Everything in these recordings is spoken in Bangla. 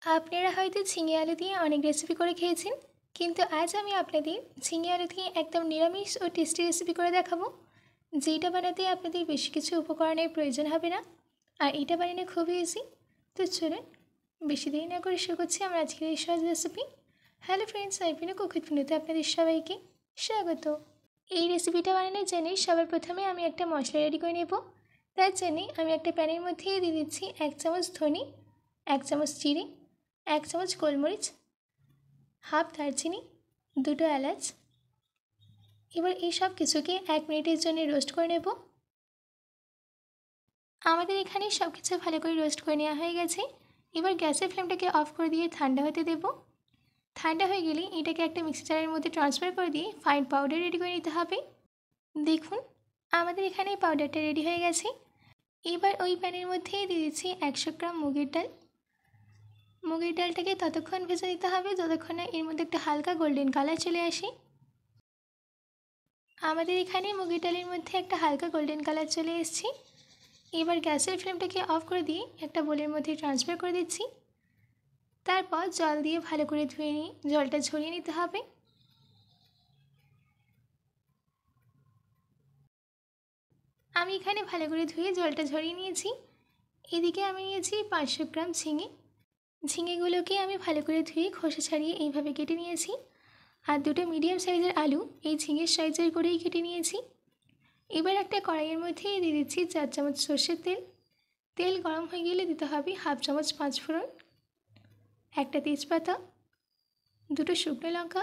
আপনারা হয়তো ঝিঙে আলু দিয়ে অনেক রেসিপি করে খেয়েছেন, কিন্তু আজ আমি আপনাদের ঝিঙে আলু দিয়ে একদম নিরামিষ ও টেস্টি রেসিপি করে দেখাবো, যেটা বানাতে আপনাদের বেশি কিছু উপকরণের প্রয়োজন হবে না। আর এটা বানানো খুবই ইজি। তো চলুন বেশি দেরি না করে শুরু করছি আমার আজকের এই সহজ রেসিপি। হ্যালো ফ্রেন্ডস, আইপিনো কুকিং ভিডিওতে আপনাদের সবাইকে স্বাগত। এই রেসিপিটা বানানোর জন্য সবার প্রথমে আমি একটা মশলা রেডি করে নেব। তার জন্যে আমি একটা প্যানের মধ্যে দিয়ে দিচ্ছি 1 চামচ ধনে, 1 চামচ জিরে, 1 চামচ গোলমরিচ, হাফ দারচিনি, 2টো এলাচ। এবার এই সব কিছুকে 1 মিনিটের জন্য রোস্ট করে নেব। আমাদের এখানে সব কিছু ভালো করে রোস্ট করে নেওয়া হয়ে গেছে। এবার গ্যাসের ফ্লেমটাকে অফ করে দিয়ে ঠান্ডা হতে দেব। ঠান্ডা হয়ে গেলে এটাকে একটা মিক্সি জারের মধ্যে ট্রান্সফার করে দিয়ে ফাইন পাউডার রেডি করে নিতে হবে। দেখুন আমাদের এখানে পাউডারটা রেডি হয়ে গেছে। এবার ওই প্যানের মধ্যে দিয়ে দিচ্ছি 100 গ্রাম মুগের ডাল। মুগের ডালটাকে ততক্ষণ ভেজে নিতে হবে যতক্ষণ না এর মধ্যে একটা হালকা গোল্ডেন কালার চলে আসে। আমাদের এখানে মুগের ডালের মধ্যে একটা হালকা গোল্ডেন কালার চলে এসেছে। এবার গ্যাসের ফ্লেমটাকে অফ করে দিয়ে একটা বোলের মধ্যে ট্রান্সফার করে দিচ্ছি। তারপর জল দিয়ে ভালো করে ধুয়ে নিয়ে জলটা ঝরিয়ে নিতে হবে। আমি এখানে ভালো করে ধুয়ে জলটা ঝরিয়ে নিয়েছি। এদিকে আমি নিয়েছি 500 গ্রাম ঝিঙে। ঝিঙেগুলোকে আমি ভালো করে ধুয়ে খোসা ছাড়িয়ে এইভাবে কেটে নিয়েছি। আর 2টো মিডিয়াম সাইজের আলু এই ঝিঙের সাইজের করেই কেটে নিয়েছি। এবার একটা কড়াইয়ের মধ্যে দিয়ে দিচ্ছি 4 চামচ সর্ষের তেল। তেল গরম হয়ে গেলে দিতে হবে হাফ চামচ পাঁচফোড়ন, একটা তেজপাতা, 2টো শুকনো লঙ্কা,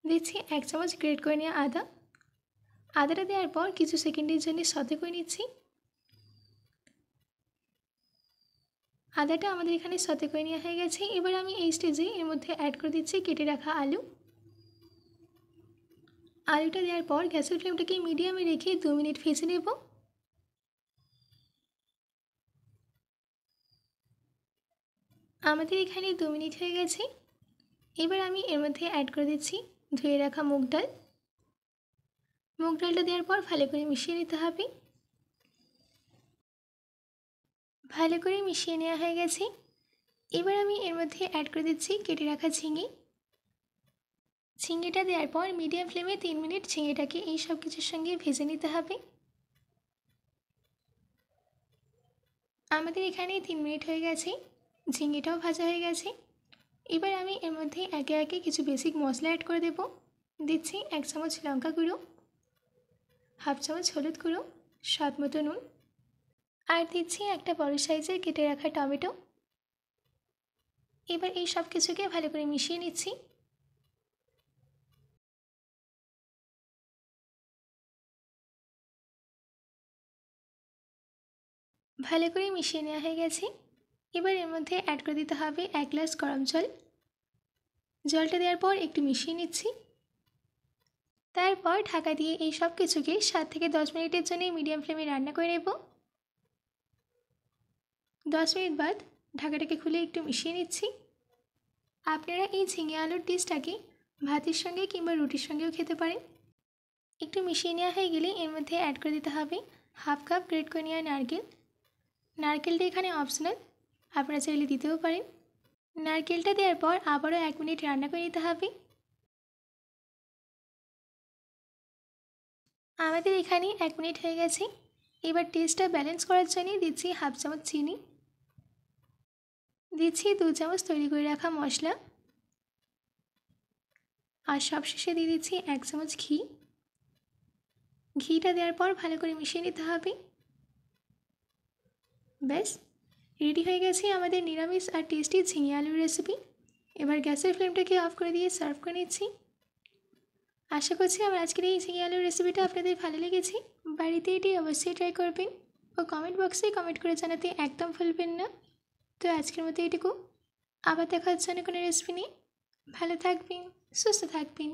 দিচ্ছি 1 চামচ গ্রেট করে নেওয়া আদা। আদাটা দেওয়ার পর কিছু সেকেন্ডের জন্য সতে করে নিচ্ছি। আদাটা আমাদের এখানে সতে করে নেওয়া হয়ে গেছে। এবার আমি এই স্টেজে এর মধ্যে অ্যাড করে দিচ্ছি কেটে রাখা আলু। আলুটা দেওয়ার পর গ্যাসের ফ্লেমটাকে মিডিয়ামে রেখে 2 মিনিট ভেজে নেব। আমাদের এখানে 2 মিনিট হয়ে গেছে। এবার আমি এর মধ্যে অ্যাড করে দিচ্ছি ধুয়ে রাখা মুগ ডাল। মুগ ডালটা দেওয়ার পর ভালো করে মিশিয়ে নিতে হবে। ভালো করে মিশিয়ে নেওয়া হয়ে গেছে। এবার আমি এর মধ্যে অ্যাড করে দিচ্ছি কেটে রাখা ঝিঙে। ঝিঙেটা দেওয়ার পর মিডিয়াম ফ্লেমে 3 মিনিট ঝিঙেটাকে এই সব কিছুর সঙ্গে ভেজে নিতে হবে। আমাদের এখানে 3 মিনিট হয়ে গেছে, ঝিঙেটাও ভাজা হয়ে গেছে। এবার আমি এর মধ্যে একে একে কিছু বেসিক মশলা অ্যাড করে দেব। দিচ্ছি 1 চামচ লঙ্কা গুঁড়ো, হাফ চামচ হলুদ গুঁড়ো, স্বাদ মতো নুন, আর দিচ্ছি একটা বড় সাইজের কেটে রাখা টমেটো। এবার এই সব কিছুকে ভালো করে মিশিয়ে নিচ্ছি। ভালো করে মিশিয়ে নেওয়া হয়ে গেছে। এবার এর মধ্যে অ্যাড করে দিতে হবে 1 গ্লাস গরম জল। জলটা দেওয়ার পর একটু মিশিয়ে নিচ্ছি। তারপর ঢাকা দিয়ে এই সব কিছুকে 7 থেকে 10 মিনিটের জন্য মিডিয়াম ফ্লেমে রান্না করে নেব। 10 মিনিট বাদ ঢাকাটাকে খুলে একটু মিশিয়ে নিচ্ছি। আপনারা এই ঝিঙে আলুর ডিশটাকে ভাতের সঙ্গে কিংবা রুটির সঙ্গেও খেতে পারেন। একটু মিশিয়ে নেওয়া হয়ে গেলে এর মধ্যে অ্যাড করে দিতে হবে হাফ কাপ গ্রেট করে নেওয়া নারকেল। নারকেলটা এখানে অপশনাল, আপনারা চাইলে দিতেও পারেন। নারকেলটা দেওয়ার পর আবারও 1 মিনিট রান্না করে নিতে হবে। আমাদের এখানে 1 মিনিট হয়ে গেছে। এবার টেস্টটা ব্যালেন্স করার জন্য দিচ্ছি হাফ চামচ চিনি, দিচ্ছি 2 চামচ তৈরি করে রাখা মশলা, আর সবশেষে দিয়ে দিচ্ছি 1 চামচ ঘি। ঘিটা দেওয়ার পর ভালো করে মিশিয়ে নিতে হবে। ব্যাস রেডি হয়ে গেছে আমাদের নিরামিষ আর টেস্টি ঝিঙে আলুর রেসিপি। এবার গ্যাসের ফ্লেমটাকে অফ করে দিয়ে সার্ভ করে নিচ্ছি। আশা করছি আমার আজকের এই ঝিঙে আলুর রেসিপিটা আপনাদের ভালো লেগেছে। বাড়িতে এটি অবশ্যই ট্রাই করবেন ও কমেন্ট বক্সে কমেন্ট করে জানাতে একদম ভুলবেন না। তো আজকের মতো এটুকু, আবার দেখা হচ্ছে অন্য কোনো রেসিপি নিয়ে। ভালো থাকবেন, সুস্থ থাকবেন।